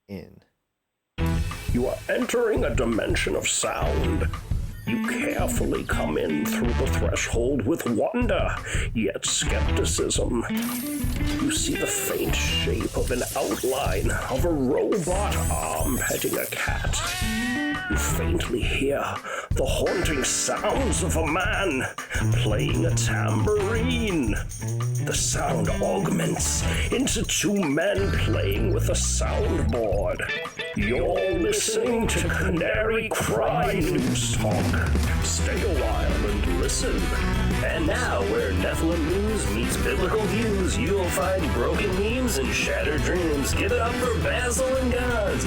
in. You are entering a dimension of sound. You carefully come in through the threshold with wonder, yet skepticism. You see the faint shape of an outline of a robot arm petting a cat. You faintly hear the haunting sounds of a man playing a tambourine. The sound augments into two men playing with a soundboard. You're listening to Canary Cry News Talk. Stay a while and listen. And now, where Nephilim news meets biblical views, you'll find broken memes and shattered dreams. Give it up for Basil and Guns.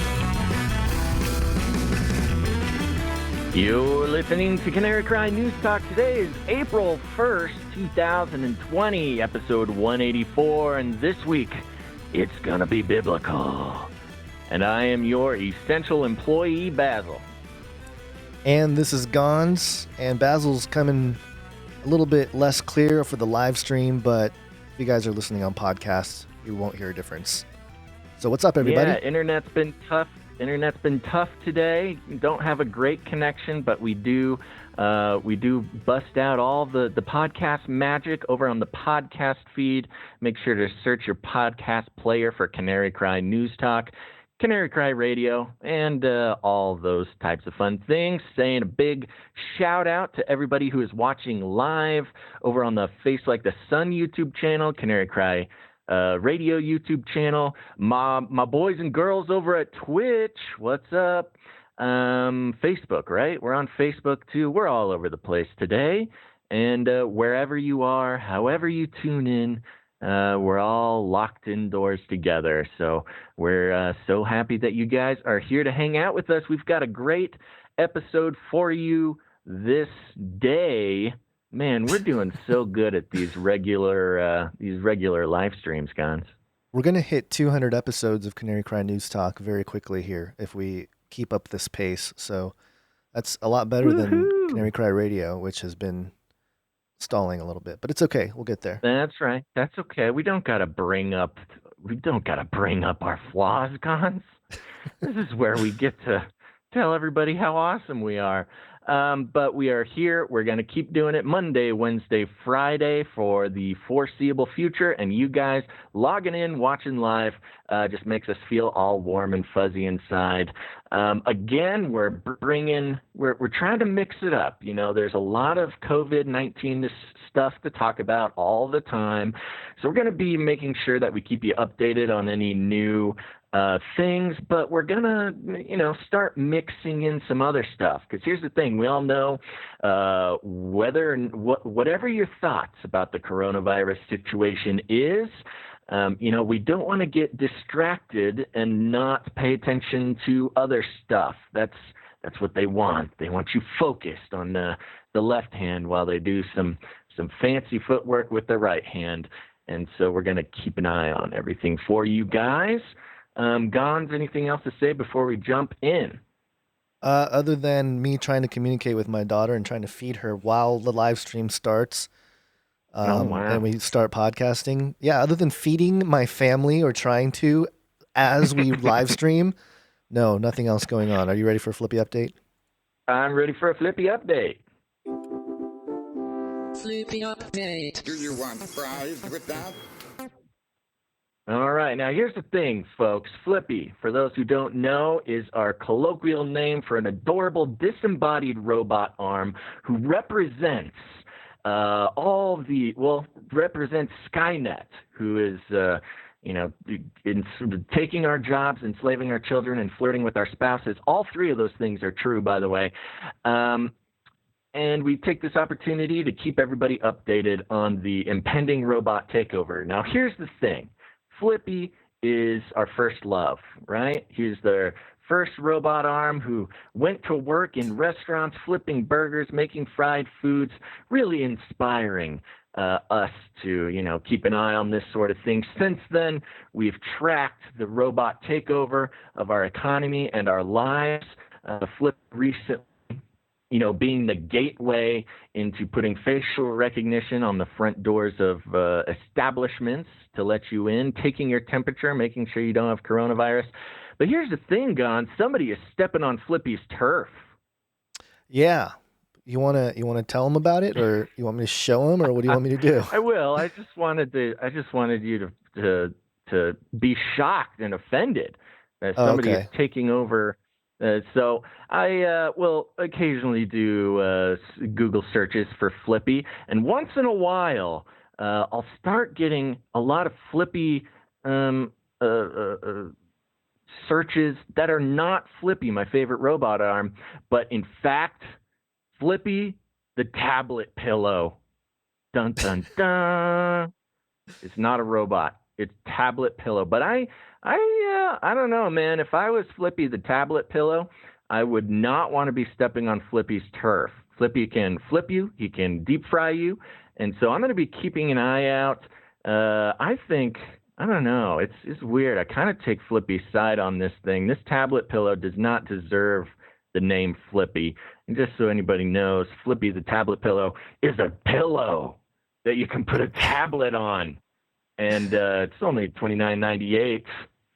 You're listening to Canary Cry News Talk. Today is April 1st, 2020, episode 184, and this week, it's gonna be biblical. And I am your essential employee, Basil. And this is Gons, and Basil's coming a little bit less clear for the live stream, but if you guys are listening on podcasts, you won't hear a difference. So what's up, everybody? Yeah, internet's been tough. Internet's been tough today. Don't have a great connection, but we do bust out all the podcast magic over on the podcast feed. Make sure to search your podcast player for Canary Cry News Talk, Canary Cry Radio, and all those types of fun things. Saying a big shout out to everybody who is watching live over on the Face Like the Sun YouTube channel, Canary Cry Radio YouTube channel, my boys and girls over at Twitch, what's up? Facebook, right? We're on Facebook too. We're all over the place today. And wherever you are, however you tune in, we're all locked indoors together. So we're so happy that you guys are here to hang out with us. We've got a great episode for you this day. Man, we're doing so good at these regular live streams, Gons. We're going to hit 200 episodes of Canary Cry News Talk very quickly here if we keep up this pace. So that's a lot better than Canary Cry Radio, which has been stalling a little bit, but it's okay. We'll get there. That's right. That's okay. We don't gotta bring up our flaws, Gons. This is where we get to tell everybody how awesome we are. But we are here. We're going to keep doing it Monday, Wednesday, Friday for the foreseeable future. And you guys logging in, watching live, just makes us feel all warm and fuzzy inside. Again, we're trying to mix it up. You know, there's a lot of COVID-19 stuff to talk about all the time. So we're going to be making sure that we keep you updated on any new things, but we're gonna, start mixing in some other stuff. Because here's the thing: we all know whatever your thoughts about the coronavirus situation is, we don't want to get distracted and not pay attention to other stuff. That's what they want. They want you focused on the left hand while they do some fancy footwork with the right hand. And so we're gonna keep an eye on everything for you guys. Gons, anything else to say before we jump in? Other than me trying to communicate with my daughter and trying to feed her while the live stream starts, and we start podcasting. Yeah, other than feeding my family or trying to as we live stream, no, nothing else going on. Are you ready for a Flippy update? I'm ready for a Flippy update. Flippy update. Do you want fries with that? All right, now here's the thing, folks. Flippy, for those who don't know, is our colloquial name for an adorable disembodied robot arm who represents represents Skynet, who is, taking our jobs, enslaving our children, and flirting with our spouses. All three of those things are true, by the way. And we take this opportunity to keep everybody updated on the impending robot takeover. Now, here's the thing. Flippy is our first love, right? He's the first robot arm who went to work in restaurants, flipping burgers, making fried foods, really inspiring us to, keep an eye on this sort of thing. Since then, we've tracked the robot takeover of our economy and our lives. Flip recently being the gateway into putting facial recognition on the front doors of establishments to let you in, taking your temperature, making sure you don't have coronavirus. But here's the thing, Gon. Somebody is stepping on Flippy's turf. Yeah. You wanna tell them about it, or you want me to show them, or what do you want me to do? I will. I just wanted you to be shocked and offended that somebody is taking over. So I will occasionally do Google searches for Flippy, and once in a while I'll start getting a lot of Flippy searches that are not Flippy, my favorite robot arm, but in fact Flippy the tablet pillow. Dun dun dun. It's not a robot. It's tablet pillow. But I don't know, man. If I was Flippy the tablet pillow, I would not want to be stepping on Flippy's turf. Flippy can flip you. He can deep fry you. And so I'm going to be keeping an eye out. I don't know. It's weird. I kind of take Flippy's side on this thing. This tablet pillow does not deserve the name Flippy. And just so anybody knows, Flippy the tablet pillow is a pillow that you can put a tablet on. And it's only $29.98.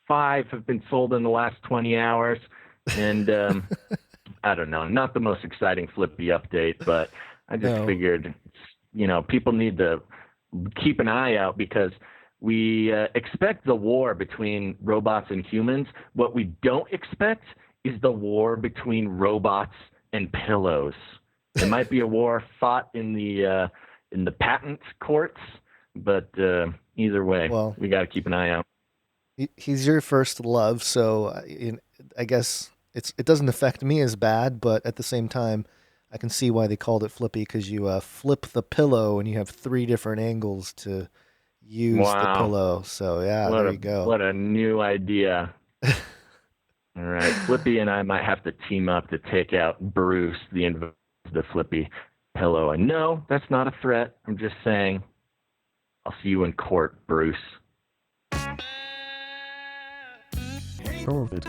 5 have been sold in the last 20 hours. And I don't know, not the most exciting Flippy update, but I just figured, people need to keep an eye out because we expect the war between robots and humans. What we don't expect is the war between robots and pillows. There might be a war fought in the patent courts, but either way, we got to keep an eye out. He's your first love, so I guess it doesn't affect me as bad, but at the same time, I can see why they called it Flippy, because you flip the pillow and you have 3 different angles to use the pillow. So yeah, there you go. What a new idea. All right, Flippy and I might have to team up to take out Bruce, the Flippy pillow. And no, that's not a threat. I'm just saying, I'll see you in court, Bruce. COVID.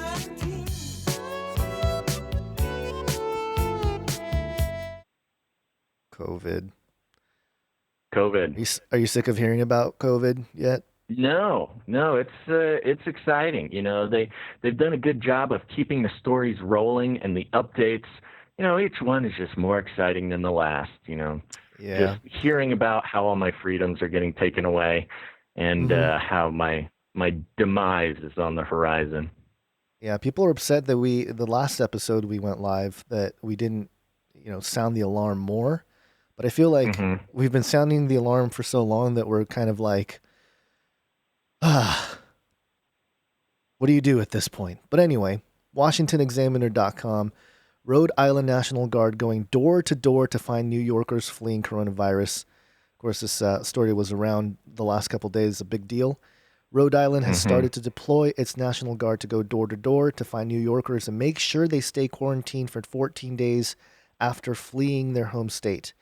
Are you sick of hearing about COVID yet? No, it's exciting. They've done a good job of keeping the stories rolling and the updates. Each one is just more exciting than the last. Just hearing about how all my freedoms are getting taken away, and how my demise is on the horizon. Yeah, people are upset that the last episode we went live, that we didn't, sound the alarm more. But I feel like we've been sounding the alarm for so long that we're kind of like, what do you do at this point? But anyway, WashingtonExaminer.com, Rhode Island National Guard going door to door to find New Yorkers fleeing coronavirus. Of course, this story was around the last couple of days, a big deal. Rhode Island has started to deploy its National Guard to go door to door to find New Yorkers and make sure they stay quarantined for 14 days after fleeing their home state.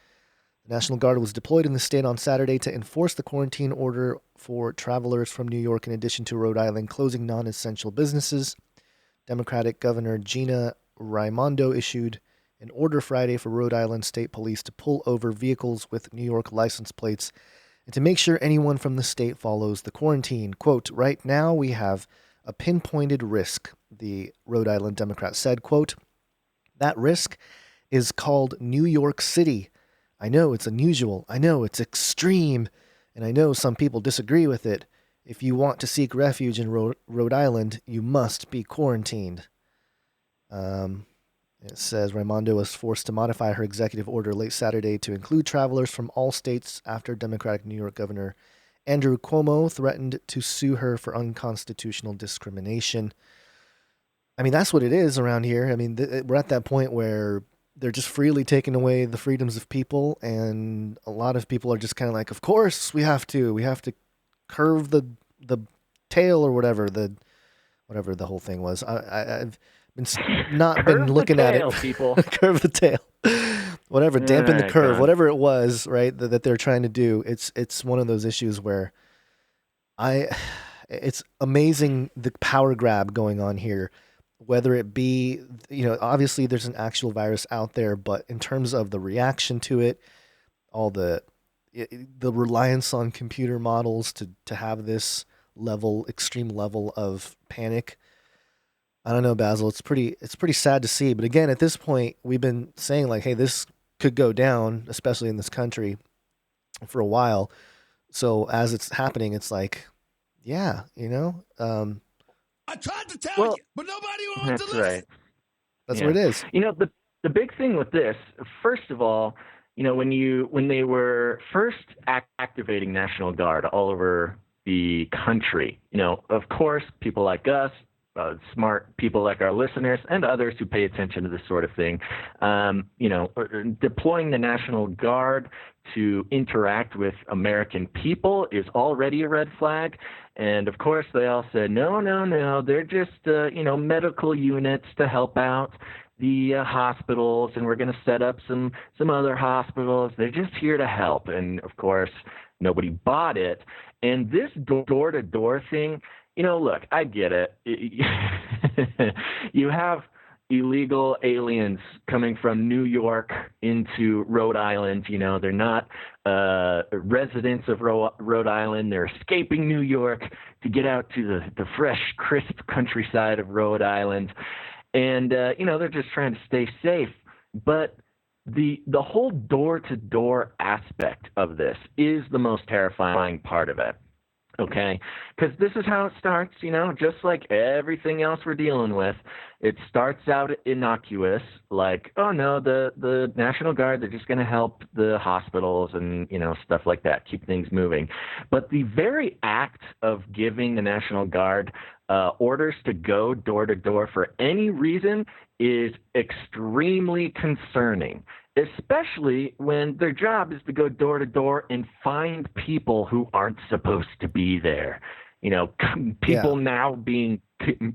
The National Guard was deployed in the state on Saturday to enforce the quarantine order for travelers from New York, in addition to Rhode Island closing non-essential businesses. Democratic Governor Gina Raimondo issued an order Friday for Rhode Island State Police to pull over vehicles with New York license plates and to make sure anyone from the state follows the quarantine. Quote, right now we have a pinpointed risk, the Rhode Island Democrat said. Quote, that risk is called New York City. I know it's unusual. I know it's extreme. And I know some people disagree with it. If you want to seek refuge in Rhode Island, you must be quarantined. It says Raimondo was forced to modify her executive order late Saturday to include travelers from all states after Democratic New York Governor Andrew Cuomo threatened to sue her for unconstitutional discrimination. I mean, that's what it is around here. I mean, we're at that point where they're just freely taking away the freedoms of people, and a lot of people are just kind of like, of course we have to curve the tail or whatever the whole thing was. I've been looking at it. People. Curve the tail, whatever, dampen the curve, whatever it was, right? That they're trying to do. It's one of those issues where it's amazing the power grab going on here. whether it be, obviously there's an actual virus out there, but in terms of the reaction to it, all the reliance on computer models to have this extreme level of panic. I don't know, Basil. It's pretty sad to see. But again, at this point, we've been saying like, hey, this could go down, especially in this country, for a while. So as it's happening, it's like, yeah, I tried to tell Well, you, but nobody wanted that's to listen. right. that's what it is. The big thing with this, first of all, when they were first activating National Guard all over the country, of course, people like us, smart people like our listeners and others who pay attention to this sort of thing, deploying the National Guard to interact with American people is already a red flag. And of course, they all said, no, they're just, medical units to help out the hospitals, and we're going to set up some other hospitals. They're just here to help. And of course, nobody bought it. And this door-to-door thing, look, I get it. You have illegal aliens coming from New York into Rhode Island. They're not residents of Rhode Island. They're escaping New York to get out to the fresh, crisp countryside of Rhode Island. And, they're just trying to stay safe. But the whole door-to-door aspect of this is the most terrifying part of it. Okay, because this is how it starts, just like everything else we're dealing with. It starts out innocuous, like, oh no, the National Guard, they're just going to help the hospitals and, stuff like that, keep things moving. But the very act of giving the National Guard orders to go door to door for any reason is extremely concerning, especially when their job is to go door to door and find people who aren't supposed to be there. People now being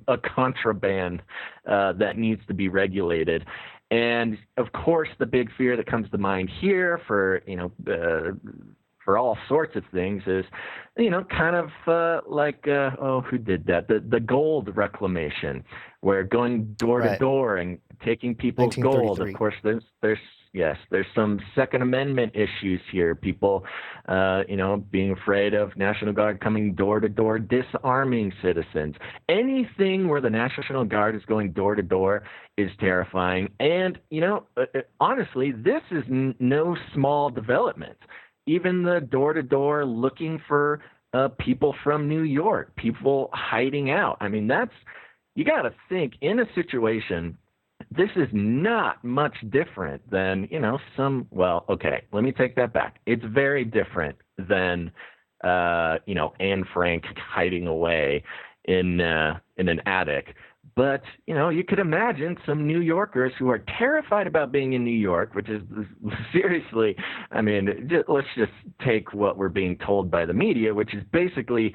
a contraband that needs to be regulated. And of course, the big fear that comes to mind here for all sorts of things is, kind of who did that? The gold reclamation, where going door to door and taking people's gold. Of course, there's some Second Amendment issues here. People, being afraid of National Guard coming door to door, disarming citizens. Anything where the National Guard is going door to door is terrifying. And, honestly, this is no small development. Even the door-to-door looking for people from New York, people hiding out. I mean, you got to think, in a situation, this is not much different than, let me take that back. It's very different than, Anne Frank hiding away in an attic. But, you could imagine some New Yorkers who are terrified about being in New York, which is seriously, let's just take what we're being told by the media, which is basically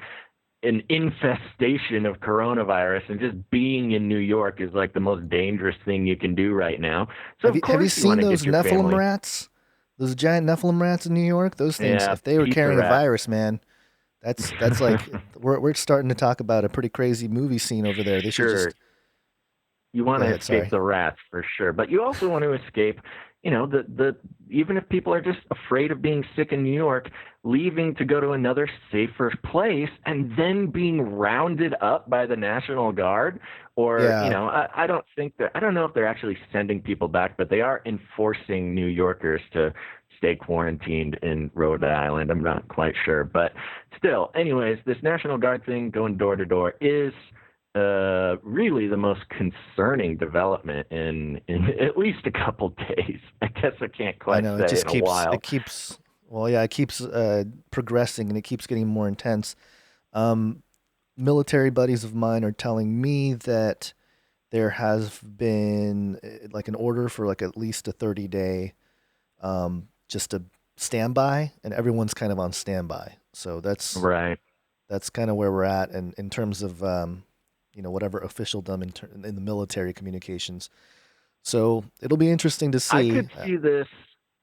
an infestation of coronavirus, and just being in New York is like the most dangerous thing you can do right now. So have you seen those Nephilim rats? Those giant Nephilim rats in New York? Those things, if they were carrying a virus, man, that's like we're starting to talk about a pretty crazy movie scene over there. They should just. You want to escape the rats for sure, but you also want to escape, even if people are just afraid of being sick in New York, leaving to go to another safer place and then being rounded up by the National Guard, or I don't know if they're actually sending people back, but they are enforcing New Yorkers to stay quarantined in Rhode Island. I'm not quite sure, but still, anyways, this National Guard thing going door to door is really the most concerning development in at least a couple days. I guess I can't quite say in a while. It keeps progressing, and it keeps getting more intense. Military buddies of mine are telling me that there has been like an order for like at least a 30-day just a standby, and everyone's kind of on standby. So that's right. That's kind of where we're at, and in terms of whatever officialdom in the military communications. So it'll be interesting to see.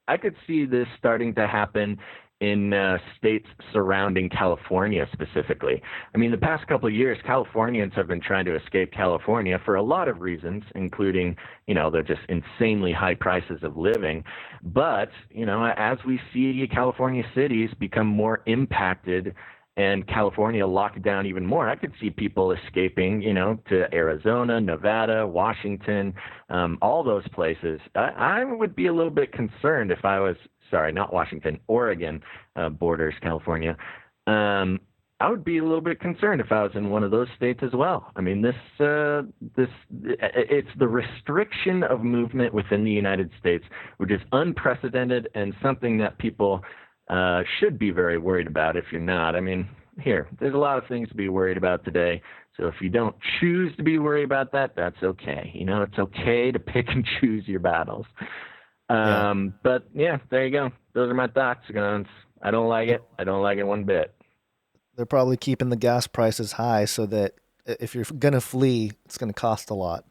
I could see this starting to happen in states surrounding California specifically. I mean, the past couple of years, Californians have been trying to escape California for a lot of reasons, including, the just insanely high prices of living. But, as we see California cities become more impacted and California locked down even more, I could see people escaping, to Arizona, Nevada, Washington, all those places. I would be a little bit concerned if I was, sorry, not Washington, Oregon borders California. I would be a little bit concerned if I was in one of those states as well. I mean, it's the restriction of movement within the United States, which is unprecedented and something that people should be very worried about if you're not. I mean, there's a lot of things to be worried about today. So if you don't choose to be worried about that, that's okay. It's okay to pick and choose your battles. But yeah, there you go. Those are my thoughts, Guns. I don't like it. I don't like it one bit. They're probably keeping the gas prices high so that if you're going to flee, it's going to cost a lot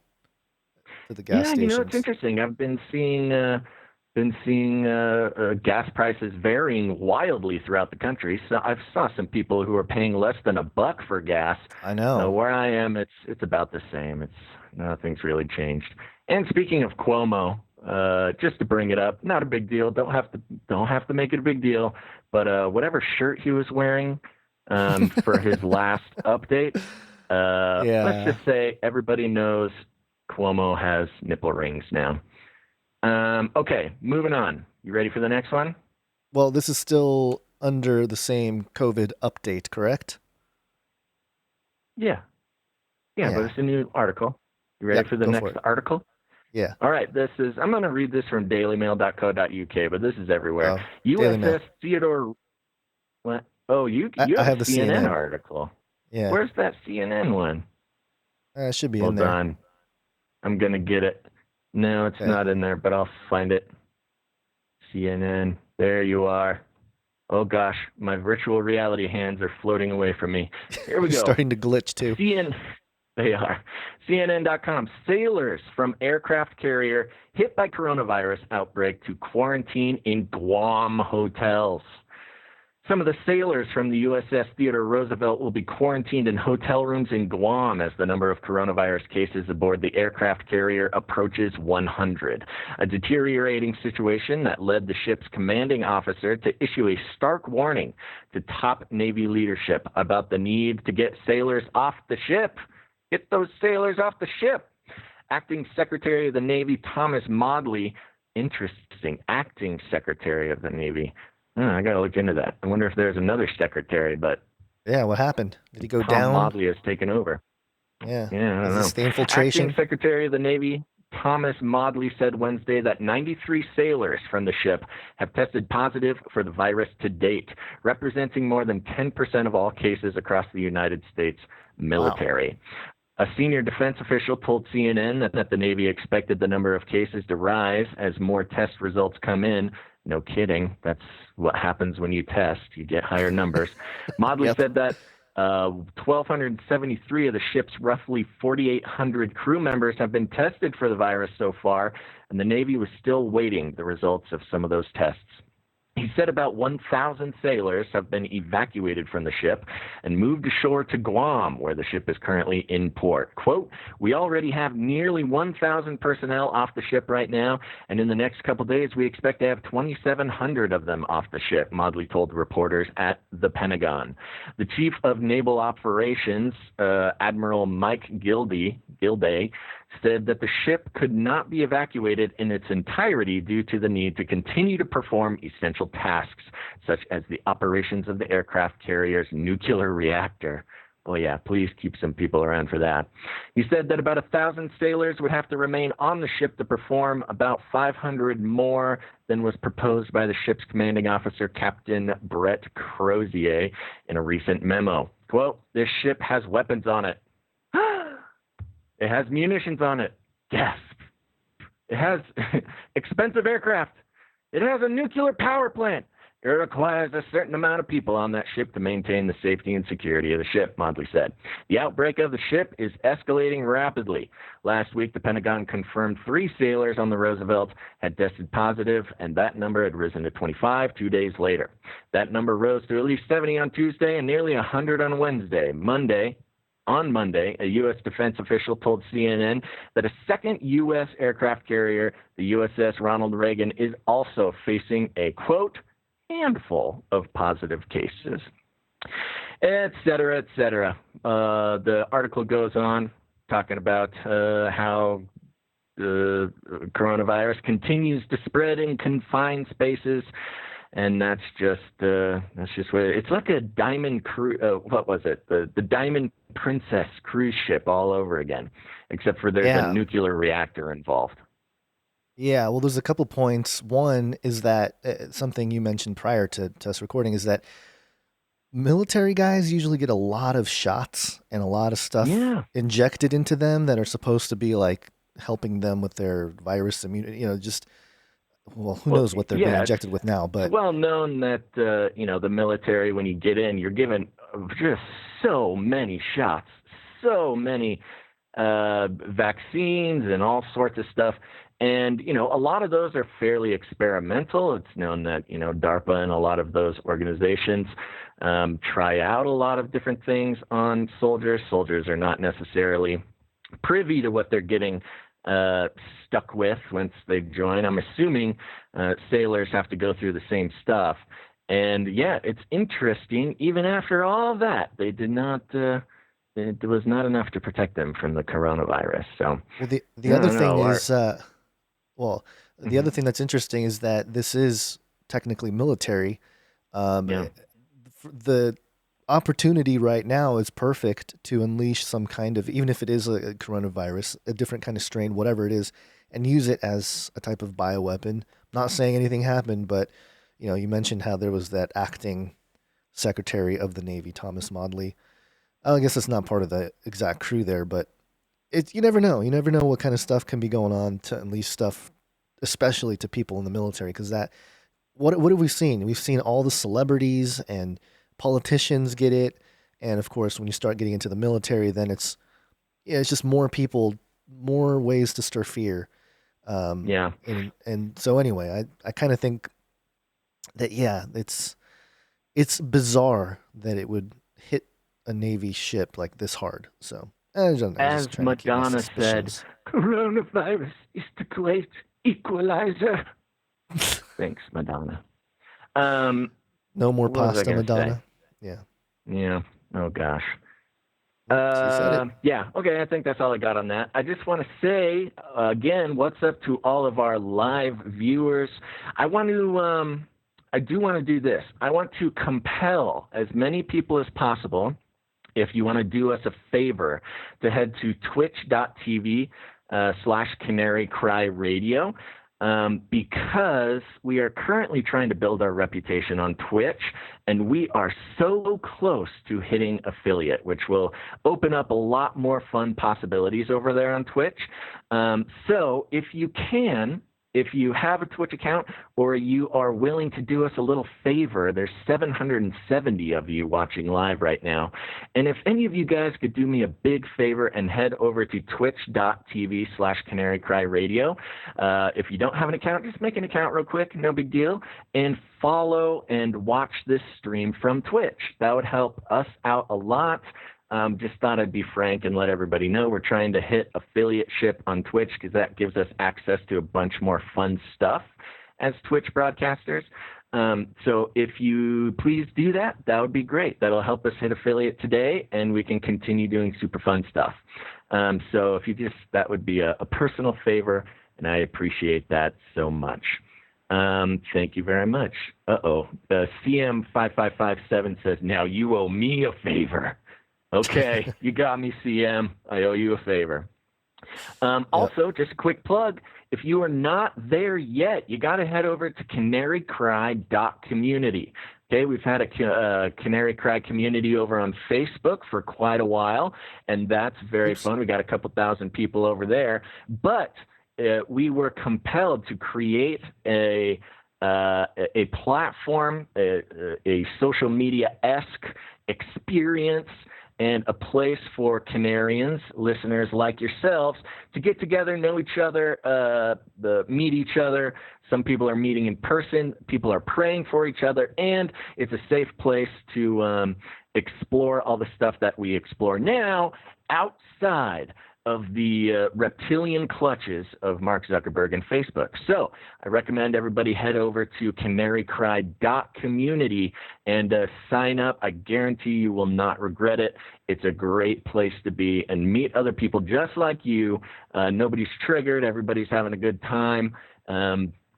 to the gas stations. It's interesting. I've been seeing gas prices varying wildly throughout the country. So I saw some people who are paying less than $1 for gas. I know. Where I am, it's about the same. Nothing's really changed. And speaking of Cuomo, just to bring it up, not a big deal. Don't have to make it a big deal. But whatever shirt he was wearing for his last update, let's just say everybody knows Cuomo has nipple rings now. Okay, moving on. You ready for the next one? Well, this is still under the same COVID update, correct? Yeah, but it's a new article. You ready for the next article? Yeah. All right, I'm going to read this from dailymail.co.uk, but this is everywhere. USS Theodore... What? Oh, you have the CNN article. Yeah. Where's that CNN one? It should be in there. Hold on. I'm going to get it. No, it's not in there, but I'll find it. CNN. There you are. Oh, gosh. My virtual reality hands are floating away from me. Here we go. Starting to glitch, too. They are. CNN.com. Sailors from aircraft carrier hit by coronavirus outbreak to quarantine in Guam hotels. Some of the sailors from the USS Theodore Roosevelt will be quarantined in hotel rooms in Guam as the number of coronavirus cases aboard the aircraft carrier approaches 100. A deteriorating situation that led the ship's commanding officer to issue a stark warning to top Navy leadership about the need to get sailors off the ship. Get those sailors off the ship. Acting Secretary of the Navy Thomas Modly, Acting Secretary of the Navy. I got to look into that. I wonder if there's another secretary, but... Yeah, what happened? Did he go Tom down? Modly has taken over. Yeah. I don't know. Is this the infiltration? Acting Secretary of the Navy Thomas Modly said Wednesday that 93 sailors from the ship have tested positive for the virus to date, representing more than 10% of all cases across the United States military. Wow. A senior defense official told CNN that the Navy expected the number of cases to rise as more test results come in. No kidding. That's what happens when you test. You get higher numbers. Modly said that 1,273 of the ship's roughly 4,800 crew members have been tested for the virus so far, and the Navy was still waiting the results of some of those tests. He said about 1,000 sailors have been evacuated from the ship and moved ashore to Guam, where the ship is currently in port. Quote, "We already have nearly 1,000 personnel off the ship right now, and in the next couple days we expect to have 2,700 of them off the ship," Modly told reporters at the Pentagon. The Chief of Naval Operations, Admiral Mike Gilday, said that the ship could not be evacuated in its entirety due to the need to continue to perform essential tasks, such as the operations of the aircraft carrier's nuclear reactor. Oh yeah, please keep some people around for that. He said that about 1,000 sailors would have to remain on the ship to perform, about 500 more than was proposed by the ship's commanding officer, Captain Brett Crozier, in a recent memo. Quote, "This ship has weapons on it. It has munitions on it. Gasp. It has expensive aircraft. It has a nuclear power plant. It requires a certain amount of people on that ship to maintain the safety and security of the ship, Maudley said. The outbreak of the ship is escalating rapidly. Last week, the Pentagon confirmed 3 sailors on the Roosevelt had tested positive, and that number had risen to 25 2 days later. That number rose to at least 70 on Tuesday and nearly 100 on Wednesday. On Monday, a U.S. defense official told CNN that a second U.S. aircraft carrier, the USS Ronald Reagan, is also facing a, quote, handful of positive cases, et cetera, et cetera. The article goes on talking about how the coronavirus continues to spread in confined spaces, and that's just what it's like a Diamond what was it? The Diamond Princess cruise ship all over again, except for there's a nuclear reactor involved. Yeah, well, there's a couple points. One is that something you mentioned prior to us recording is that military guys usually get a lot of shots and a lot of stuff injected into them that are supposed to be like helping them with their virus immunity. Who knows what they're being injected with now? But it's well known that the military, when you get in, you're given just so many shots, so many vaccines and all sorts of stuff. And, a lot of those are fairly experimental. It's known that, DARPA and a lot of those organizations try out a lot of different things on soldiers. Soldiers are not necessarily privy to what they're getting stuck with once they join. I'm assuming sailors have to go through the same stuff. And, it's interesting. Even after all that, they did not... it was not enough to protect them from the coronavirus. So, the other thing is... the other thing that's interesting is that this is technically military. The opportunity right now is perfect to unleash some kind of, even if it is a coronavirus, a different kind of strain, whatever it is, and use it as a type of bioweapon. Not saying anything happened, but you mentioned how there was that acting Secretary of the Navy, Thomas Maudley. I guess it's not part of the exact crew there, but you never know. You never know what kind of stuff can be going on to unleash stuff, especially to people in the military. Because what have we seen? We've seen all the celebrities and politicians get it, and of course, when you start getting into the military, then it's just more people, more ways to stir fear. And so anyway, I kind of think that it's bizarre that it would hit a Navy ship like this hard. So. As Madonna said, coronavirus is the great equalizer. Thanks, Madonna. No more pasta, Madonna. Say? Yeah. Oh, gosh. Okay, I think that's all I got on that. I just want to say, again, what's up to all of our live viewers. I do want to do this. I want to compel as many people as possible, if you want to do us a favor, to head to twitch.tv/Canary Cry Radio, because we are currently trying to build our reputation on Twitch, and we are so close to hitting affiliate, which will open up a lot more fun possibilities over there on Twitch. So if you can, if you have a Twitch account or you are willing to do us a little favor, there's 770 of you watching live right now. And if any of you guys could do me a big favor and head over to twitch.tv/Canary Cry Radio. If you don't have an account, just make an account real quick, no big deal, and follow and watch this stream from Twitch. That would help us out a lot. Just thought I'd be frank and let everybody know we're trying to hit affiliateship on Twitch because that gives us access to a bunch more fun stuff as Twitch broadcasters. So if you please do that, that would be great. That'll help us hit affiliate today, and we can continue doing super fun stuff. So if you that would be a personal favor, and I appreciate that so much. Thank you very much. CM5557 says, now you owe me a favor. Okay, you got me, CM. I owe you a favor. Also, just a quick plug, if you are not there yet, you got to head over to canarycry.community. Okay, we've had a Canary Cry community over on Facebook for quite a while, and that's very fun. We got a couple thousand people over there, but we were compelled to create a a platform, a social media-esque experience, and a place for Canarians, listeners like yourselves, to get together, know each other, meet each other. Some people are meeting in person. People are praying for each other. And it's a safe place to explore all the stuff that we explore now outside of the reptilian clutches of Mark Zuckerberg and Facebook. So I recommend everybody head over to canarycry.community and sign up. I guarantee you will not regret it. It's a great place to be and meet other people just like you. Nobody's triggered. Everybody's having a good time.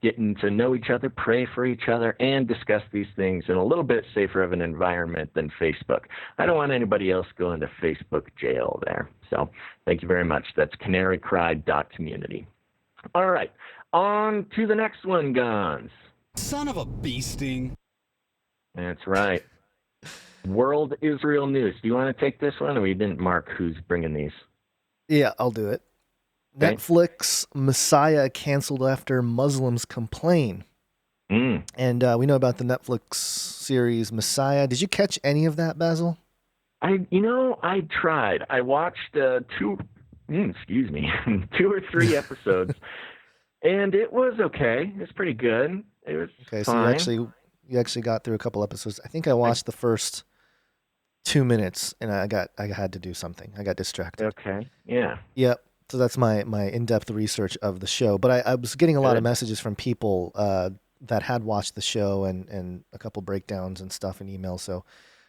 Getting to know each other, pray for each other, and discuss these things in a little bit safer of an environment than Facebook. I don't want anybody else going to Facebook jail there. So thank you very much. That's canarycry.community. All right, on to the next one, Gons. Son of a bee sting. That's right. World Israel News. Do you want to take this one, or we didn't mark who's bringing these? Yeah, I'll do it. Okay. Netflix Messiah canceled after Muslims complain. And we know about the Netflix series Messiah. Did you catch any of that, Basil? I tried. I watched two or three episodes, and it was okay. It's pretty good. It was okay. fine. So you actually got through a couple episodes. I think I watched the first 2 minutes, and I had to do something. I got distracted. Okay. Yeah. Yep. So that's my in-depth research of the show. But I was getting a lot of messages from people that had watched the show and a couple breakdowns and stuff in email. So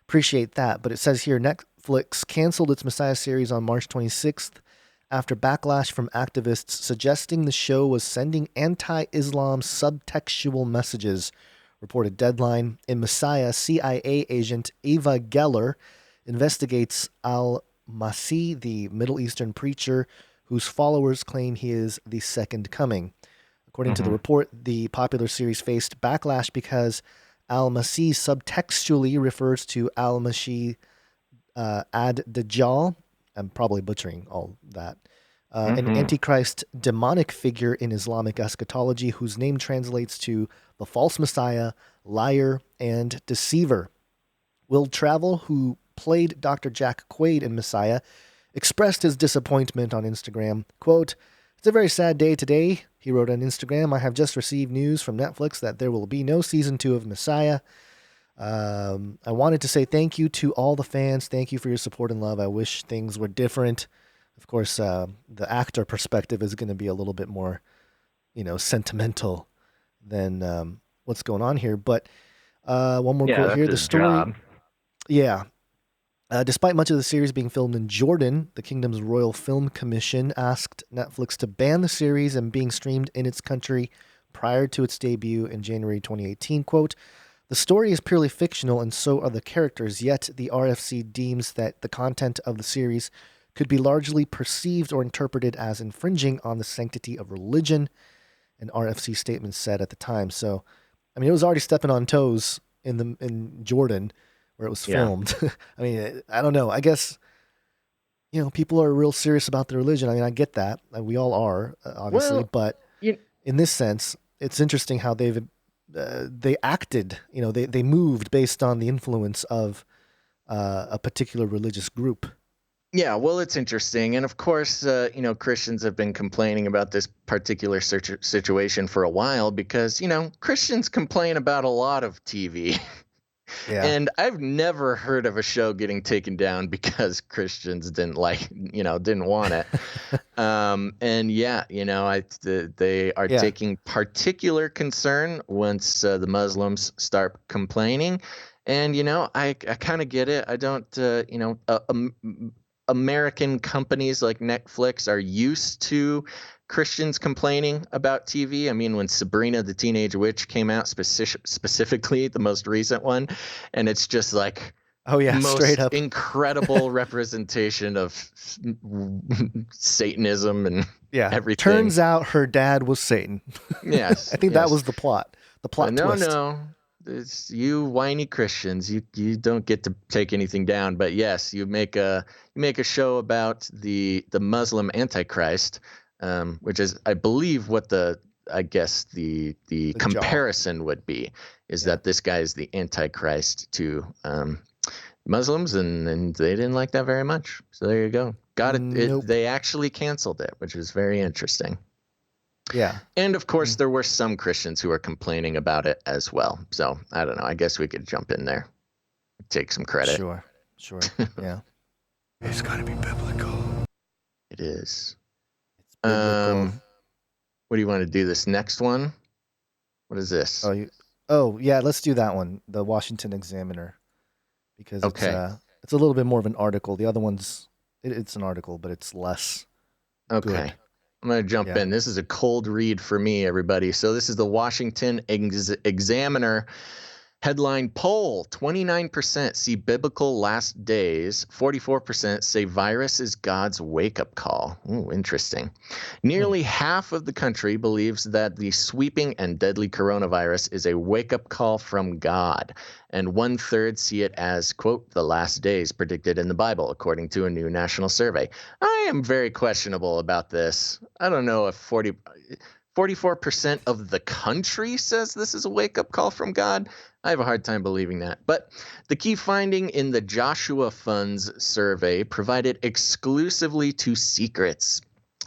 appreciate that. But it says here, Netflix canceled its Messiah series on March 26th after backlash from activists suggesting the show was sending anti-Islam subtextual messages, reported Deadline. In Messiah, CIA agent Ava Geller investigates al-Masih, the Middle Eastern preacher whose followers claim he is the second coming. According to the report, the popular series faced backlash because al-Masih subtextually refers to al-Masih ad-Dajjal. I'm probably butchering all that. An antichrist demonic figure in Islamic eschatology whose name translates to the false messiah, liar, and deceiver. Will Travel, who played Dr. Jack Quaid in Messiah, expressed his disappointment on Instagram. Quote, "It's a very sad day today," he wrote on Instagram. "I have just received news from Netflix that there will be no season 2 of Messiah. I wanted to say thank you to all the fans. Thank you for your support and love. I wish things were different." Of course, the actor perspective is going to be a little bit more, sentimental than what's going on here. But one more quote here. The story. Job. Yeah. Despite much of the series being filmed in Jordan, the kingdom's Royal Film Commission asked Netflix to ban the series and being streamed in its country prior to its debut in January 2018. Quote, "The story is purely fictional and so are the characters, yet the RFC deems that the content of the series could be largely perceived or interpreted as infringing on the sanctity of religion," an RFC statement said at the time. So, I mean, it was already stepping on toes in Jordan, where it was filmed. I mean, I don't know. I guess, people are real serious about their religion. I mean, I get that. We all are, obviously. Well, but in this sense, it's interesting how they acted. They moved based on the influence of a particular religious group. Yeah, well, it's interesting. And of course, Christians have been complaining about this particular situation for a while because, Christians complain about a lot of TV. Yeah. And I've never heard of a show getting taken down because Christians didn't want it. They are taking particular concern once the Muslims start complaining. And, I kind of get it. I don't, American companies like Netflix are used to Christians complaining about TV. I mean, when Sabrina the Teenage Witch came out, specifically the most recent one, and it's just like, oh yeah, most straight up incredible representation of Satanism and everything. Turns out her dad was Satan. Yes, I think that was the plot. The plot twist. No. It's you whiny Christians. You don't get to take anything down. But yes, you make a show about the Muslim Antichrist, which is, I believe, what the I guess the jaw. comparison would be is that this guy is the Antichrist to Muslims, and they didn't like that very much. So there you go. Got it. Nope. They actually canceled it, which is very interesting. Yeah. And of course, there were some Christians who were complaining about it as well. So I don't know. I guess we could jump in there, take some credit. Sure. Yeah. It's got to be biblical. It is. It's biblical. What do you want to do? This next one? What is this? Oh yeah, let's do that one. The Washington Examiner, because it's a little bit more of an article. The other one's it's an article, but it's less. Okay. Good. I'm going to jump in. This is a cold read for me, everybody. So this is the Washington Examiner headline poll. 29% see biblical last days. 44% say virus is God's wake-up call. Ooh, interesting. Nearly half of the country believes that the sweeping and deadly coronavirus is a wake-up call from God. And 1/3 see it as, quote, the last days predicted in the Bible, according to a new national survey. I am very questionable about this. I don't know if 44% of the country says this is a wake-up call from God. I have a hard time believing that. But the key finding in the Joshua Fund's survey, provided exclusively to secrets,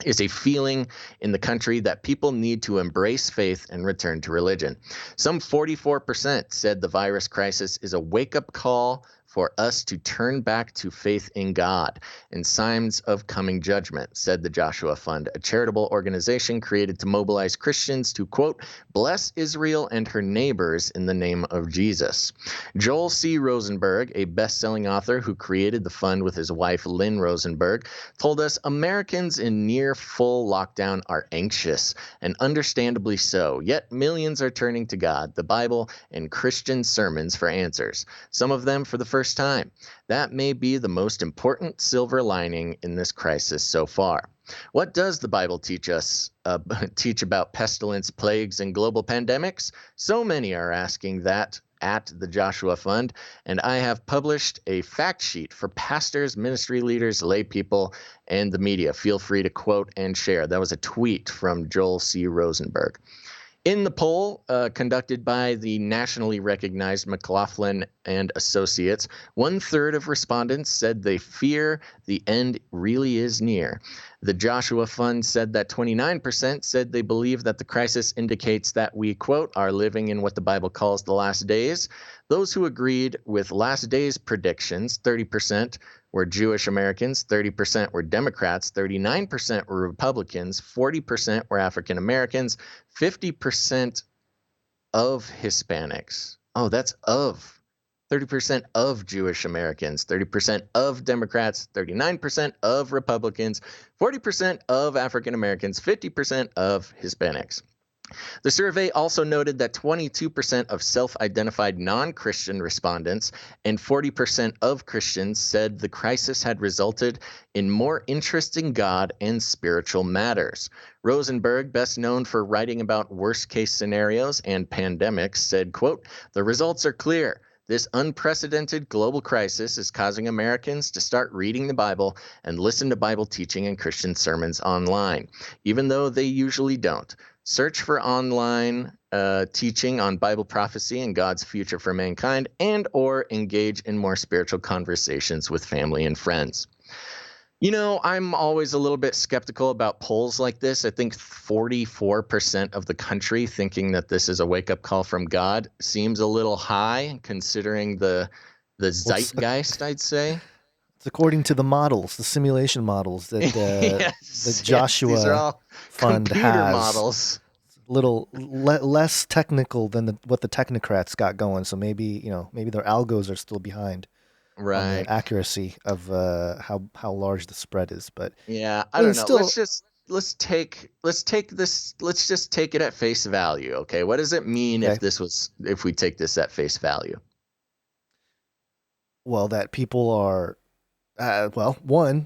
is a feeling in the country that people need to embrace faith and return to religion. Some 44% said the virus crisis is a wake-up call for us to turn back to faith in God and signs of coming judgment, said the Joshua Fund, a charitable organization created to mobilize Christians to, quote, bless Israel and her neighbors in the name of Jesus. Joel C. Rosenberg, a best-selling author who created the fund with his wife Lynn Rosenberg, told us Americans in near full lockdown are anxious, and understandably so, yet millions are turning to God, the Bible, and Christian sermons for answers, some of them for the first time. That may be the most important silver lining in this crisis so far. What does the Bible teach us? Teach about pestilence, plagues, and global pandemics? So many are asking that at the Joshua Fund, and I have published a fact sheet for pastors, ministry leaders, lay people, and the media. Feel free to quote and share. That was a tweet from Joel C. Rosenberg. In the poll conducted by the nationally recognized McLaughlin and Associates, 1/3 of respondents said they fear the end really is near. The Joshua Fund said that 29% said they believe that the crisis indicates that we, quote, are living in what the Bible calls the last days. Those who agreed with last days predictions, 30%, were Jewish Americans, 30% were Democrats, 39% were Republicans, 40% were African Americans, 50% of Hispanics. Oh, that's of. 30% of Jewish Americans, 30% of Democrats, 39% of Republicans, 40% of African Americans, 50% of Hispanics. The survey also noted that 22% of self-identified non-Christian respondents and 40% of Christians said the crisis had resulted in more interest in God and spiritual matters. Rosenberg, best known for writing about worst-case scenarios and pandemics, said, quote, the results are clear. This unprecedented global crisis is causing Americans to start reading the Bible and listen to Bible teaching and Christian sermons online, even though they usually don't. Search for online teaching on Bible prophecy and God's future for mankind, and or engage in more spiritual conversations with family and friends. You know, I'm always a little bit skeptical about polls like this. I think 44% of the country thinking that this is a wake-up call from God seems a little high, considering the zeitgeist, I'd say. It's according to the models, the simulation models that the Joshua these are all Fund computer has. Models. Little less technical than what the technocrats got going. So maybe their algos are still behind. Right. On the accuracy of how large the spread is, but yeah, I don't know. Still, let's just take it at face value. Okay, what does it mean if we take this at face value? Well, that people are,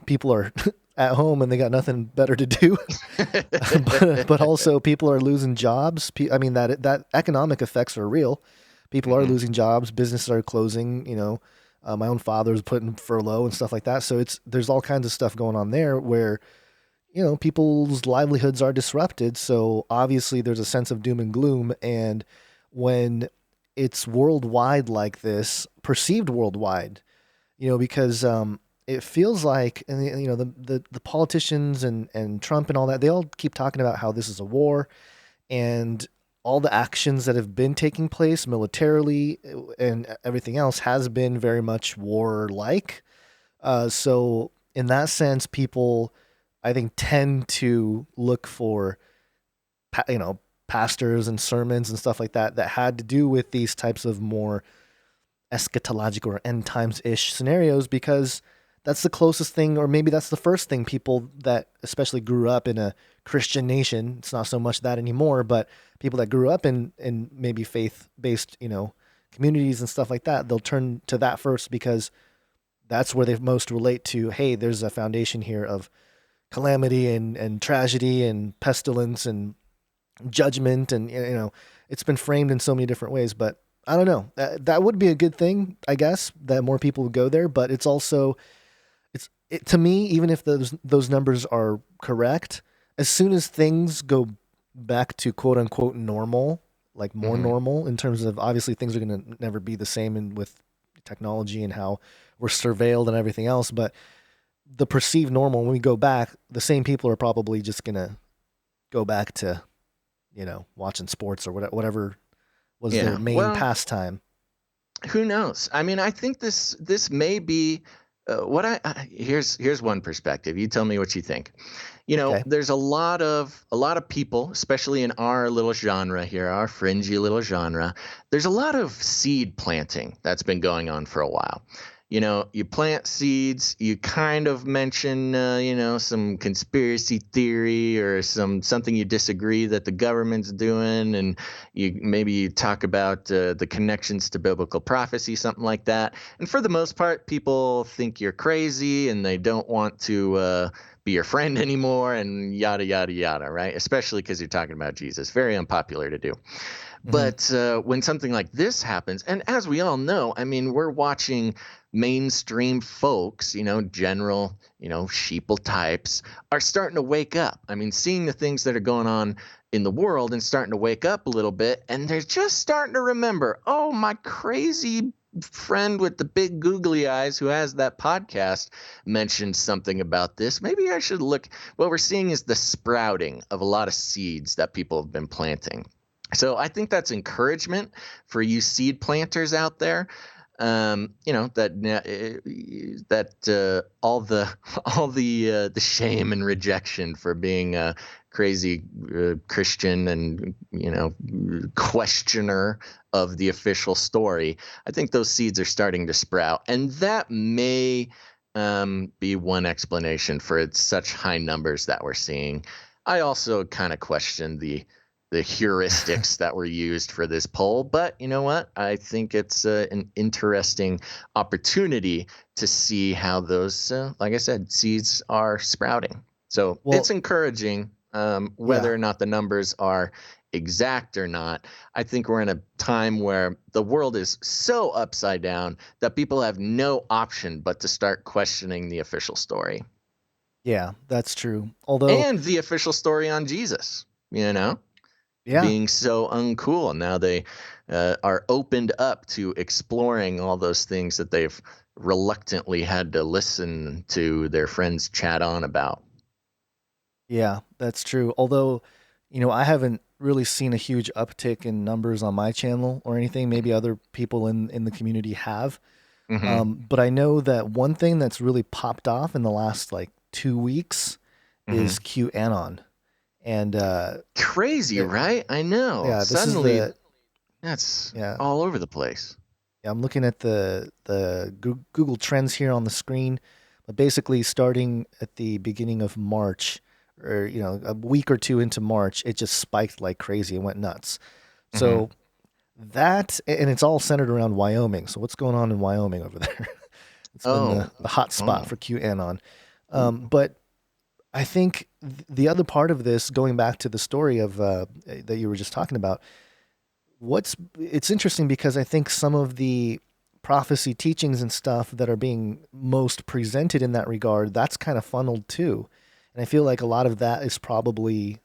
people are at home and they got nothing better to do, but also people are losing jobs. I mean that economic effects are real. People are losing jobs. Businesses are closing. My own father's put in furlough and stuff like that. So there's all kinds of stuff going on there where, people's livelihoods are disrupted. So obviously there's a sense of doom and gloom. And when it's worldwide like this, perceived worldwide, because it feels like, and the politicians and Trump and all that, they all keep talking about how this is a war, and all the actions that have been taking place militarily and everything else has been very much war-like. So in that sense, people, I think, tend to look for, pastors and sermons and stuff like that had to do with these types of more eschatological or end times ish scenarios, because that's the closest thing, or maybe that's the first thing people that especially grew up in a Christian nation. It's not so much that anymore, but people that grew up in maybe faith based, communities and stuff like that, they'll turn to that first because that's where they most relate to. Hey, there's a foundation here of calamity and tragedy and pestilence and judgment, and it's been framed in so many different ways. But I don't know. That would be a good thing, I guess, that more people would go there. But it's also, to me, even if those numbers are correct, as soon as things go back to quote unquote normal, like more normal in terms of, obviously things are going to never be the same with technology and how we're surveilled and everything else. But the perceived normal, when we go back, the same people are probably just going to go back to, watching sports or whatever was their main pastime. Who knows? I mean, I think this may be here's one perspective. You tell me what you think. Okay. There's a lot of people, especially in our little genre here, our fringy little genre. There's a lot of seed planting that's been going on for a while. You plant seeds, you kind of mention, some conspiracy theory or something you disagree that the government's doing, and you talk about the connections to biblical prophecy, something like that. And for the most part, people think you're crazy and they don't want to be your friend anymore, and yada, yada, yada, right? Especially because you're talking about Jesus. Very unpopular to do. But when something like this happens, and as we all know, I mean, we're watching mainstream folks, general, sheeple types are starting to wake up. I mean, seeing the things that are going on in the world and starting to wake up a little bit. And they're just starting to remember, oh, my crazy friend with the big googly eyes who has that podcast mentioned something about this. Maybe I should look. What we're seeing is the sprouting of a lot of seeds that people have been planting. So I think that's encouragement for you seed planters out there. That all the shame and rejection for being a crazy Christian and questioner of the official story. I think those seeds are starting to sprout, and that may be one explanation for such high numbers that we're seeing. I also kind of question the heuristics that were used for this poll. But you know what? I think it's an interesting opportunity to see how those, like I said, seeds are sprouting. So it's encouraging, whether or not the numbers are exact or not. I think we're in a time where the world is so upside down that people have no option but to start questioning the official story. Yeah, that's true. Although, and the official story on Jesus, being so uncool. Now they are opened up to exploring all those things that they've reluctantly had to listen to their friends chat on about. Yeah, that's true. Although, I haven't really seen a huge uptick in numbers on my channel or anything. Maybe other people in the community have. But I know that one thing that's really popped off in the last 2 weeks is QAnon. And crazy, right? I know. Yeah, suddenly that's all over the place. Yeah, I'm looking at the Google Trends here on the screen. But basically, starting at the beginning of March, or a week or two into March, it just spiked like crazy. It went nuts. So that, and it's all centered around Wyoming. So what's going on in Wyoming over there? It's been the hot spot for QAnon. But I think the other part of this, going back to the story of that you were just talking about, it's interesting because I think some of the prophecy teachings and stuff that are being most presented in that regard, that's kind of funneled too. And I feel like a lot of that is probably,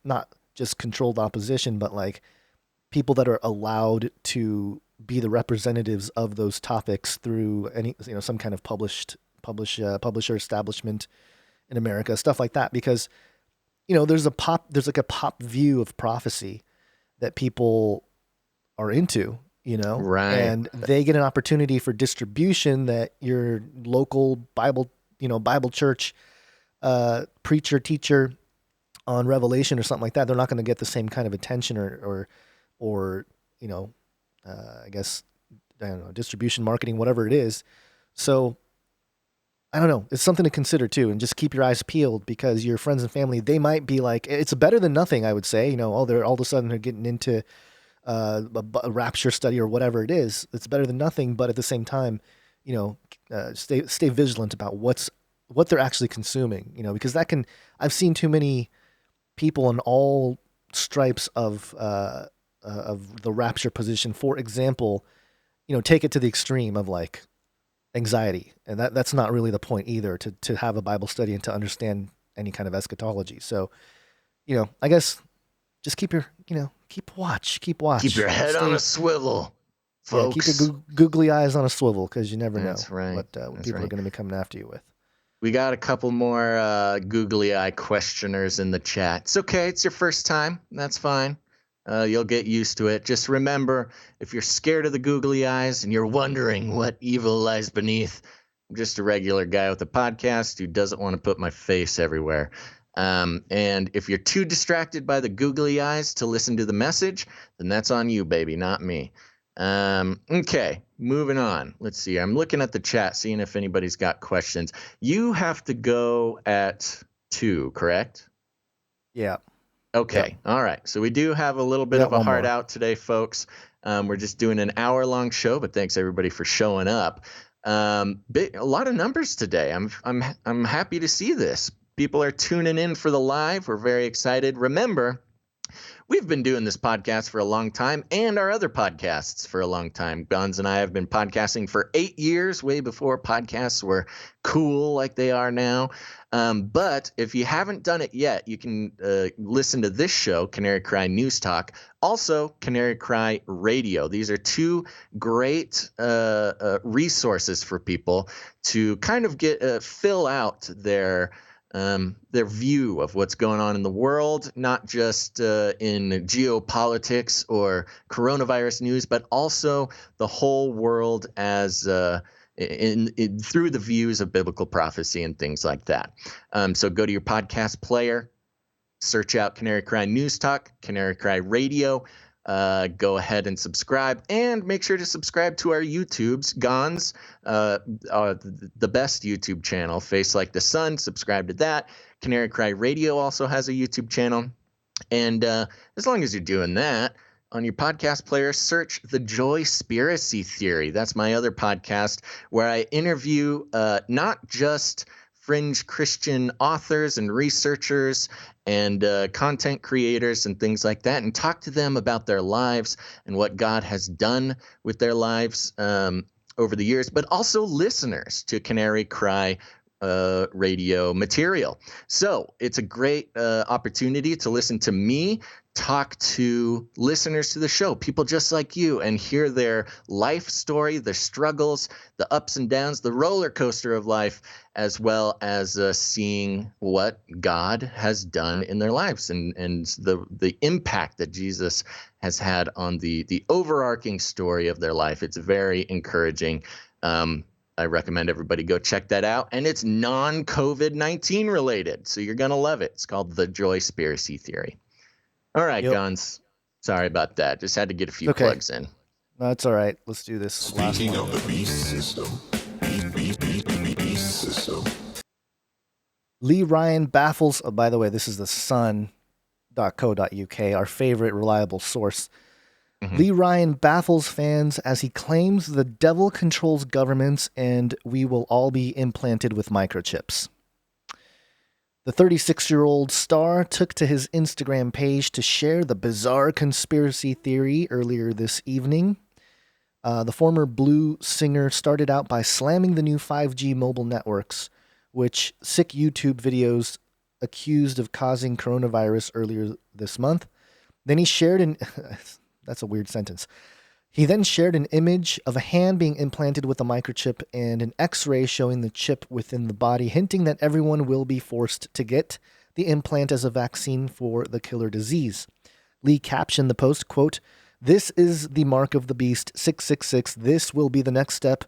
not just controlled opposition, but like people that are allowed to be the representatives of those topics through any, some kind of publisher establishment in America, stuff like that. Because, there's like a pop view of prophecy that people are into, Right. and they get an opportunity for distribution that your local Bible church, preacher, teacher on Revelation or something like that, they're not going to get the same kind of attention or I guess, I don't know, distribution, marketing, whatever it is. So I don't know. It's something to consider too, and just keep your eyes peeled, because your friends and family, they might be like, it's better than nothing, I would say. They're all of a sudden they're getting into a rapture study or whatever it is. It's better than nothing, but at the same time, stay vigilant about what they're actually consuming. Because I've seen too many people in all stripes of the rapture position, for example, take it to the extreme of like anxiety, and that's not really the point either, to have a Bible study and to understand any kind of eschatology. So, I guess just keep watch. Keep your head on a swivel, folks. Yeah, keep your googly eyes on a swivel, because you never know what people are going to be coming after you with. We got a couple more googly eye questioners in the chat. It's okay. It's your first time. That's fine. You'll get used to it. Just remember, if you're scared of the googly eyes and you're wondering what evil lies beneath, I'm just a regular guy with a podcast who doesn't want to put my face everywhere. And if you're too distracted by the googly eyes to listen to the message, then that's on you, baby, not me. Okay, moving on. Let's see. I'm looking at the chat, seeing if anybody's got questions. You have to go at 2, correct? Yeah. Okay. Yep. All right. So we do have a little bit of a hard out today, folks. We're just doing an hour-long show, but thanks everybody for showing up. A lot of numbers today. I'm happy to see this. People are tuning in for the live. We're very excited. Remember, we've been doing this podcast for a long time, and our other podcasts for a long time. Guns and I have been podcasting for 8 years, way before podcasts were cool like they are now. But if you haven't done it yet, you can listen to this show, Canary Cry News Talk, also Canary Cry Radio. These are 2 great resources for people to kind of get fill out their view of what's going on in the world, not just in geopolitics or coronavirus news, but also the whole world as through the views of biblical prophecy and things like that. So go to your podcast player, search out Canary Cry News Talk, Canary Cry Radio. Go ahead and subscribe, and make sure to subscribe to our YouTubes. Gons, the best YouTube channel, Face Like the Sun. Subscribe to that. Canary Cry Radio also has a YouTube channel. And as long as you're doing that, on your podcast player, search The Joyspiracy Theory. That's my other podcast where I interview not just fringe Christian authors and researchers and content creators and things like that, and talk to them about their lives and what God has done with their lives over the years, but also listeners to Canary Cry radio material. So it's a great opportunity to listen to me talk to listeners to the show, people just like you, and hear their life story, their struggles, the ups and downs, the roller coaster of life, as well as seeing what God has done in their lives and the impact that Jesus has had on the overarching story of their life. It's very encouraging. I recommend everybody go check that out. And it's non-COVID-19 related, so you're going to love it. It's called The Joyspiracy Theory. All right, Guns. Sorry about that. Just had to get a few plugs in. No, that's all right. Let's do this. Speaking of the beast system, beast system. Lee Ryan baffles. Oh, by the way, this is the sun.co.uk, our favorite reliable source. Mm-hmm. Lee Ryan baffles fans as he claims the devil controls governments and we will all be implanted with microchips. The 36-year-old star took to his Instagram page to share the bizarre conspiracy theory earlier this evening. The former Blue singer started out by slamming the new 5G mobile networks which sick YouTube videos accused of causing coronavirus earlier this month. Then he shared an that's a weird sentence. He then shared an image of a hand being implanted with a microchip and an X-ray showing the chip within the body, hinting that everyone will be forced to get the implant as a vaccine for the killer disease. Lee captioned the post, quote, "This is the mark of the beast, 666. This will be the next step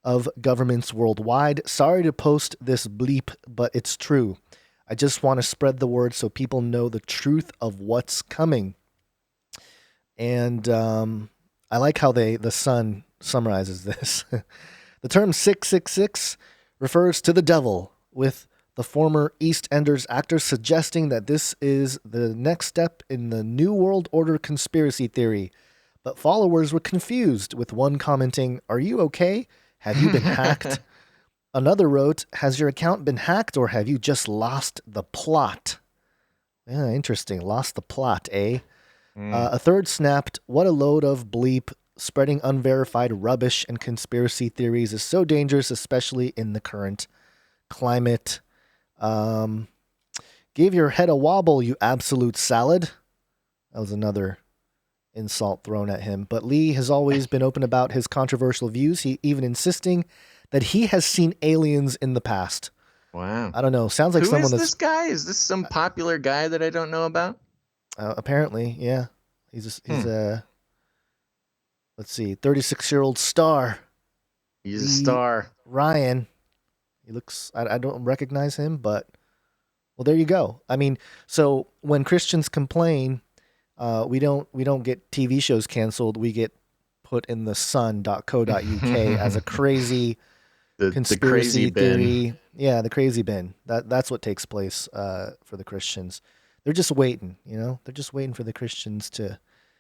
of governments worldwide. Sorry to post this bleep, but it's true. I just want to spread the word so people know the truth of what's coming." And I like how the Sun summarizes this. The term 666 refers to the devil, with the former EastEnders actor suggesting that this is the next step in the New World Order conspiracy theory. But followers were confused, with one commenting, "Are you okay? Have you been hacked?" Another wrote, "Has your account been hacked or have you just lost the plot?" Yeah, interesting. Lost the plot, eh? A third snapped, "What a load of bleep. Spreading unverified rubbish and conspiracy theories is so dangerous, especially in the current climate. Give your head a wobble, you absolute salad." That was another insult thrown at him. But Lee has always been open about his controversial views, he even insisting that he has seen aliens in the past. Wow. I don't know. Sounds like someone Who is this guy? Is this some popular guy that I don't know about? Apparently, yeah. He's a let's see, 36-year-old star. He's a star. Ryan. He looks, I don't recognize him, but, well, there you go. I mean, so when Christians complain, we don't get TV shows canceled. We get put in the sun.co.uk as a crazy conspiracy the crazy theory. bin. Yeah, the crazy bin. That's what takes place for the Christians. They're just waiting, They're just waiting for the Christians to.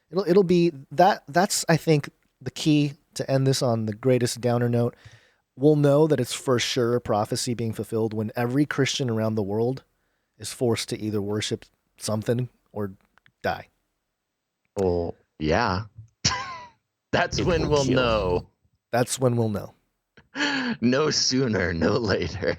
It'll be that. That's, I think, the key to end this on the greatest downer note. We'll know that it's for sure a prophecy being fulfilled when every Christian around the world is forced to either worship something or die. Oh, yeah. That's when we'll know. That's when we'll know. No sooner, no later.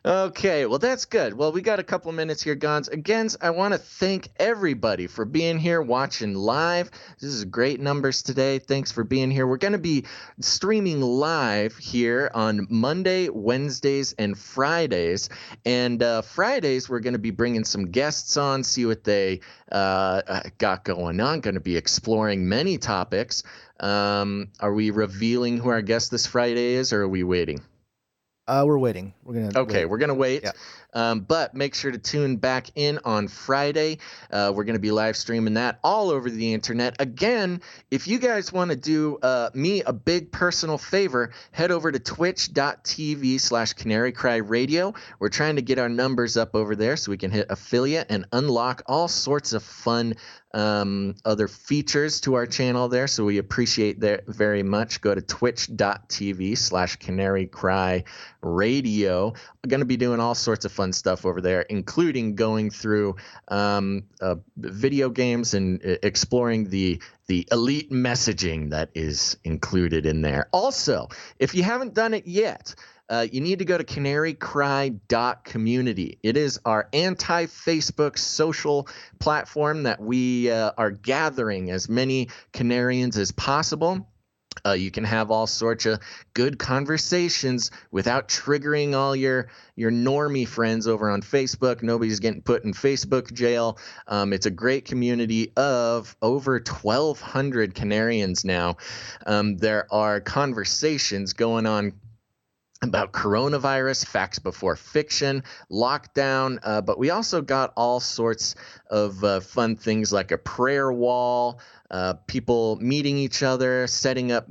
Okay, well, that's good. Well, we got a couple minutes here, Gons. Again, I want to thank everybody for being here, watching live. This is great numbers today. Thanks for being here. We're going to be streaming live here on Monday, Wednesdays, and Fridays. And Fridays, we're going to be bringing some guests on, see what they got going on. Going to be exploring many topics. Are we revealing who our guest this Friday is, or are we waiting? We're waiting. We're gonna wait. Yeah. But make sure to tune back in on Friday. We're gonna be live streaming that all over the internet. Again, if you guys want to do me a big personal favor, head over to twitch.tv/CanaryCryRadio. We're trying to get our numbers up over there so we can hit affiliate and unlock all sorts of fun other features to our channel there. So we appreciate that very much. Go to twitch.tv/CanaryCryRadio. I'm going to be doing all sorts of fun stuff over there, including going through video games and exploring the elite messaging that is included in there. Also, if you haven't done it yet, you need to go to canarycry.community. It is our anti-Facebook social platform that we are gathering as many Canarians as possible. You can have all sorts of good conversations without triggering all your normie friends over on Facebook. Nobody's getting put in Facebook jail. It's a great community of over 1,200 Canarians now. There are conversations going on about coronavirus, facts before fiction, lockdown, but we also got all sorts of fun things like a prayer wall, people meeting each other, setting up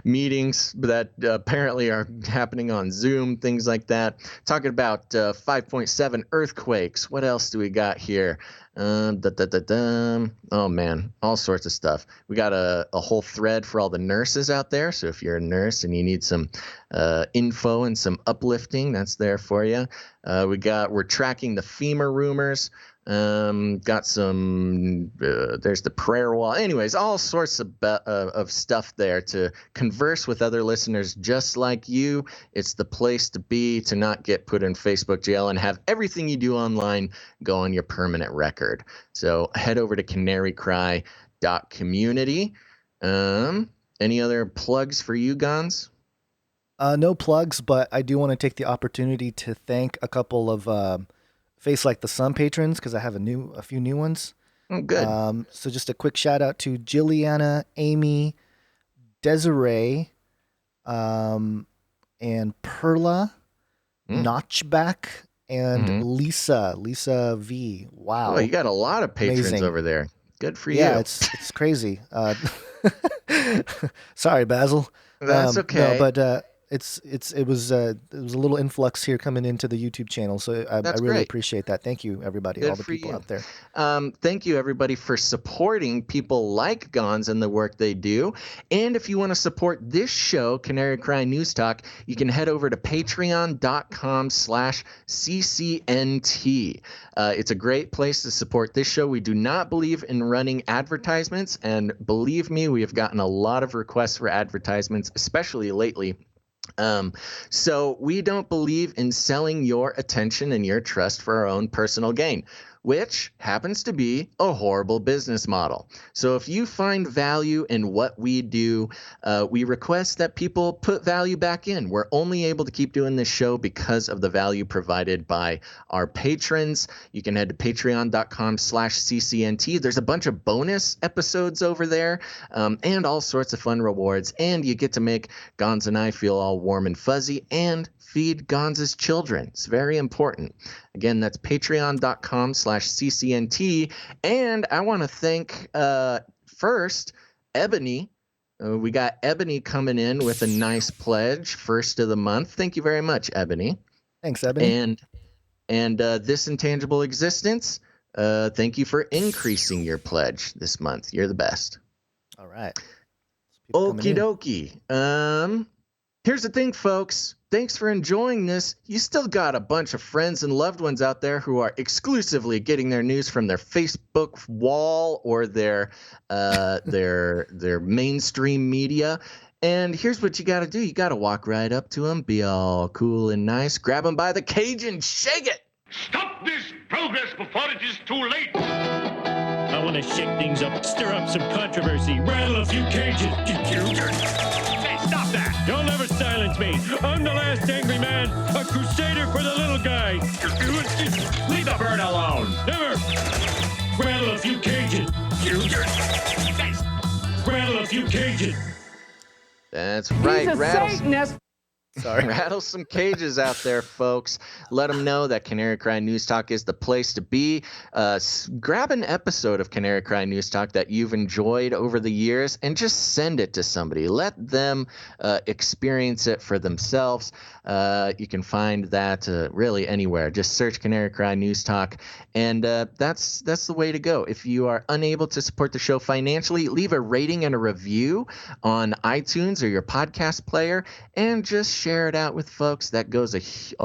meetings that apparently are happening on Zoom, things like that. Talking about 5.7 earthquakes. What else do we got here? Oh man, all sorts of stuff. We got a whole thread for all the nurses out there. So if you're a nurse and you need some info and some uplifting, that's there for you. We're tracking the FEMA rumors. Got some, there's the prayer wall. Anyways, all sorts of stuff there to converse with other listeners just like you. It's the place to be to not get put in Facebook jail and have everything you do online go on your permanent record. So head over to canarycry.community. Any other plugs for you, Gons? No plugs, but I do want to take the opportunity to thank a couple of Face Like the Sun patrons, because I have a few new ones. Oh, good. So just a quick shout out to Jilliana, Amy, Desiree, and Perla, Notchback, and Lisa V. Wow. Oh, you got a lot of patrons over there. Good for you. Yeah, it's crazy. Sorry, Basil. That's okay. No, but it was a little influx here coming into the YouTube channel, so I really appreciate that. Thank you, everybody, all the people out there. Thank you, everybody, for supporting people like Gons and the work they do. And if you want to support this show, Canary Cry News Talk, you can head over to patreon.com/CCNT. It's a great place to support this show. We do not believe in running advertisements, and believe me, we have gotten a lot of requests for advertisements, especially lately. So we don't believe in selling your attention and your trust for our own personal gain, which happens to be a horrible business model. So if you find value in what we do, we request that people put value back in. We're only able to keep doing this show because of the value provided by our patrons. You can head to patreon.com/CCNT. There's a bunch of bonus episodes over there, and all sorts of fun rewards. And you get to make Gons and I feel all warm and fuzzy and feed Gons' children. It's very important. Again, that's patreon.com/CCNT. And I want to thank first Ebony. We got Ebony coming in with a nice pledge, first of the month. Thank you very much, Ebony. Thanks, Ebony. And This Intangible Existence, thank you for increasing your pledge this month. You're the best. All right. Okie dokie. Here's the thing, folks. Thanks for enjoying this. You still got a bunch of friends and loved ones out there who are exclusively getting their news from their Facebook wall or their mainstream media. And here's what you got to do. You got to walk right up to them, be all cool and nice, grab them by the cage and shake it. Stop this progress before it is too late. I want to shake things up, stir up some controversy, rattle a few cages. Hey, stop that! You'll never silence me. I'm the last angry man, a crusader for the little guy. Leave the bird alone. Never. Rattle a few cages. Rattle a few cages. That's right. He's a Satanist. Sorry. Rattle some cages out there, folks. Let them know that Canary Cry News Talk is the place to be. Grab an episode of Canary Cry News Talk that you've enjoyed over the years and just send it to somebody. Let them experience it for themselves. You can find that really anywhere. Just search Canary Cry News Talk, and that's the way to go. If you are unable to support the show financially, leave a rating and a review on iTunes or your podcast player, and just share it out with folks. That goes a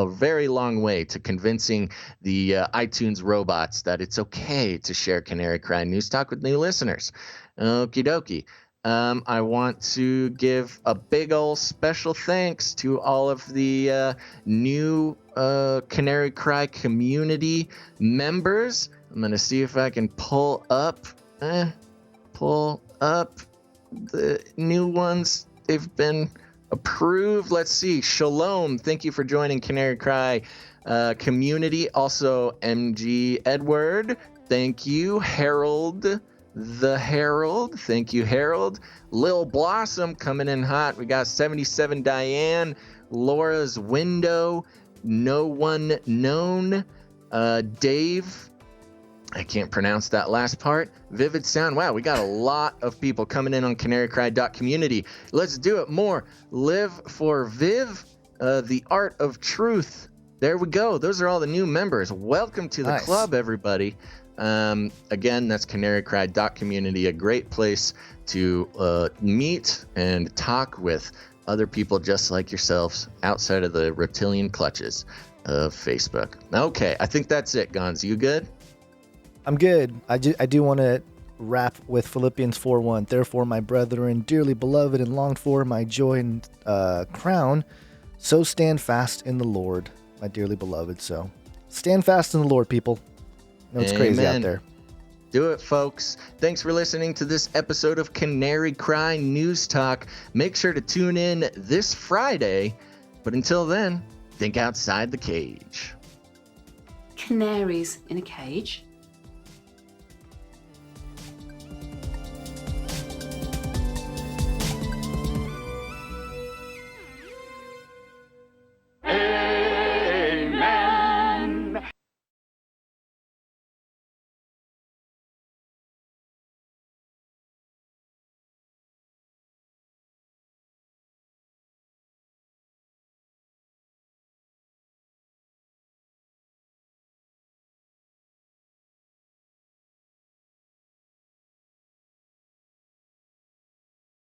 very long way to convincing the iTunes robots that it's okay to share Canary Cry News Talk with new listeners. Okie dokie. I want to give a big ol' special thanks to all of the new Canary Cry community members. I'm going to see if I can pull up the new ones. They've been approved. Let's see. Shalom. Thank you for joining Canary Cry community. Also, MG Edward. Thank you. Harold. The Herald. Thank you, Harold. Lil Blossom coming in hot. We got 77 Diane. Laura's Window. No One Known. Dave. I can't pronounce that last part. Vivid Sound. Wow, we got a lot of people coming in on canarycry.community. Let's do it more. Live for Viv. The Art of Truth. There we go. Those are all the new members. Welcome to the club, everybody. Again, that's canarycry.community, a great place to meet and talk with other people just like yourselves outside of the reptilian clutches of Facebook. Okay, I think that's it, Gons. You good? I'm good. I do want to wrap with Philippians 4:1. Therefore, my brethren, dearly beloved and longed for, my joy and crown, so stand fast in the Lord, my dearly beloved. So stand fast in the Lord, people. I know it's crazy out there. Do it, folks. Thanks for listening to this episode of Canary Cry News Talk. Make sure to tune in this Friday. But until then, think outside the cage. Canaries in a cage?